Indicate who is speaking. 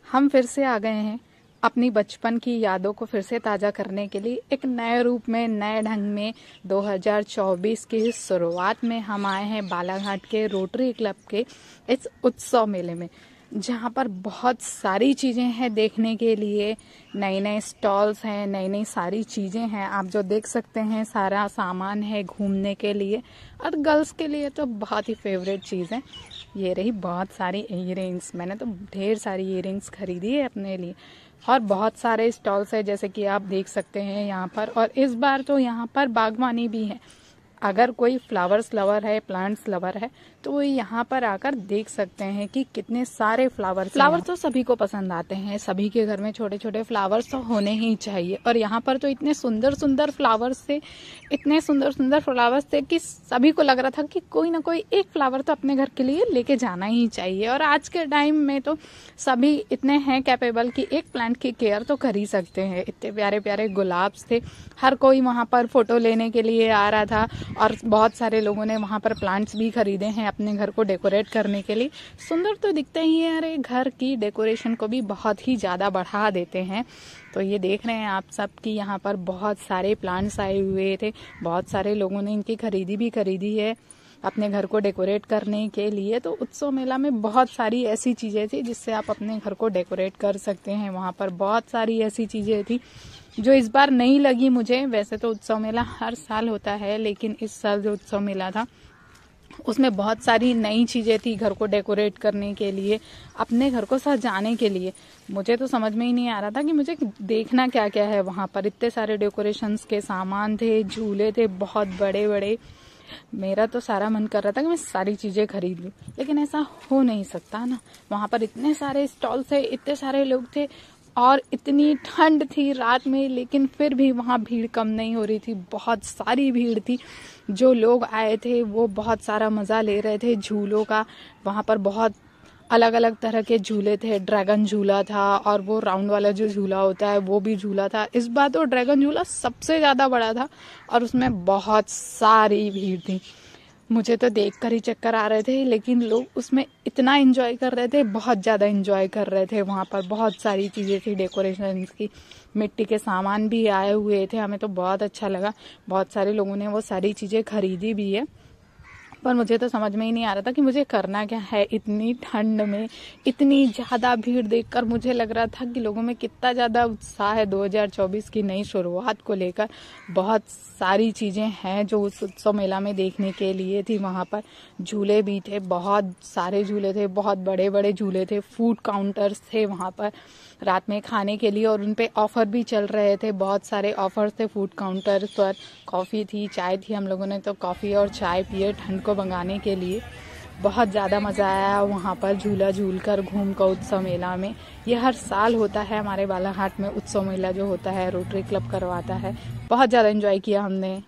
Speaker 1: हम फिर से आ गए हैं अपनी बचपन की यादों को फिर से ताज़ा करने के लिए एक नए रूप में, नए ढंग में। 2024 की शुरुआत में हम आए हैं बालाघाट के रोटरी क्लब के इस उत्सव मेले में, जहाँ पर बहुत सारी चीज़ें हैं देखने के लिए। नए नए स्टॉल्स हैं, नई नई सारी चीज़ें हैं, आप जो देख सकते हैं। सारा सामान है घूमने के लिए, और गर्ल्स के लिए तो बहुत ही फेवरेट चीज़ है। ये रही बहुत सारी इयररिंग्स। मैंने तो ढेर सारी इयररिंग्स खरीदी है अपने लिए, और बहुत सारे स्टॉल्स है जैसे कि आप देख सकते हैं यहाँ पर। और इस बार तो यहाँ पर बागवानी भी है। अगर कोई फ्लावर्स लवर है, प्लांट्स लवर है, तो वो यहाँ पर आकर देख सकते हैं कि कितने सारे फ्लावर्स तो सभी को पसंद आते हैं। सभी के घर में छोटे छोटे फ्लावर्स तो होने ही चाहिए। और यहाँ पर तो इतने सुंदर सुंदर फ्लावर्स थे, इतने सुंदर सुंदर फ्लावर्स थे कि सभी को लग रहा था कि कोई ना कोई एक फ्लावर तो अपने घर के लिए लेके जाना ही चाहिए। और आज के टाइम में तो सभी इतने हैं कैपेबल कि एक प्लांट की केयर तो कर ही सकते हैं। इतने प्यारे प्यारे गुलाब्स थे, हर कोई वहाँ पर फोटो लेने के लिए आ रहा था। और बहुत सारे लोगों ने वहाँ पर प्लांट्स भी खरीदे हैं अपने घर को डेकोरेट करने के लिए। सुंदर तो दिखते ही है, अरे घर की डेकोरेशन को भी बहुत ही ज़्यादा बढ़ा देते हैं। तो ये देख रहे हैं आप सब कि यहाँ पर बहुत सारे प्लांट्स आए हुए थे। बहुत सारे लोगों ने इनकी खरीदी है अपने घर को डेकोरेट करने के लिए। तो उत्सव मेला में बहुत सारी ऐसी चीज़ें थी जिससे आप अपने घर को डेकोरेट कर सकते हैं। वहाँ पर बहुत सारी ऐसी चीज़ें थी जो इस बार नहीं लगी मुझे। वैसे तो उत्सव मेला हर साल होता है, लेकिन इस साल जो उत्सव मेला था उसमें बहुत सारी नई चीज़ें थी घर को डेकोरेट करने के लिए, अपने घर को सजाने के लिए। मुझे तो समझ में ही नहीं आ रहा था कि मुझे देखना क्या क्या है वहाँ पर। इतने सारे डेकोरेशंस के सामान थे, झूले थे बहुत बड़े बड़े। मेरा तो सारा मन कर रहा था कि मैं सारी चीज़ें खरीद लूँ, लेकिन ऐसा हो नहीं सकता ना। वहाँ पर इतने सारे स्टॉल थे, इतने सारे लोग थे, और इतनी ठंड थी रात में, लेकिन फिर भी वहाँ भीड़ कम नहीं हो रही थी। बहुत सारी भीड़ थी। जो लोग आए थे वो बहुत सारा मज़ा ले रहे थे झूलों का। वहाँ पर बहुत अलग अलग तरह के झूले थे। ड्रैगन झूला था, और वो राउंड वाला जो झूला होता है वो भी झूला था। इस बार तो ड्रैगन झूला सबसे ज़्यादा बड़ा था, और उसमें बहुत सारी भीड़ थी। मुझे तो देखकर ही चक्कर आ रहे थे, लेकिन लोग उसमें इतना एंजॉय कर रहे थे, बहुत ज़्यादा एंजॉय कर रहे थे। वहाँ पर बहुत सारी चीज़ें थी डेकोरेशन की, मिट्टी के सामान भी आए हुए थे। हमें तो बहुत अच्छा लगा। बहुत सारे लोगों ने वो सारी चीज़ें खरीदी भी है। पर मुझे तो समझ में ही नहीं आ रहा था कि मुझे करना क्या है इतनी ठंड में। इतनी ज़्यादा भीड़ देखकर मुझे लग रहा था कि लोगों में कितना ज़्यादा उत्साह है 2024 की नई शुरुआत को लेकर। बहुत सारी चीज़ें हैं जो उस उत्सव मेला में देखने के लिए थी। वहाँ पर झूले भी थे, बहुत सारे झूले थे, बहुत बड़े बड़े झूले थे। फूड काउंटर्स थे वहाँ पर रात में खाने के लिए, और उन पे ऑफ़र भी चल रहे थे। बहुत सारे ऑफ़र्स थे फूड काउंटर्स पर। कॉफ़ी थी, चाय थी। हम लोगों ने तो कॉफ़ी और चाय पिए ठंड को भगाने के लिए। बहुत ज़्यादा मज़ा आया वहाँ पर झूला झूल कर, घूम कर उत्सव मेला में। ये हर साल होता है हमारे बालाघाट में उत्सव मेला जो होता है, रोटरी क्लब करवाता है। बहुत ज़्यादा एंजॉय किया हमने।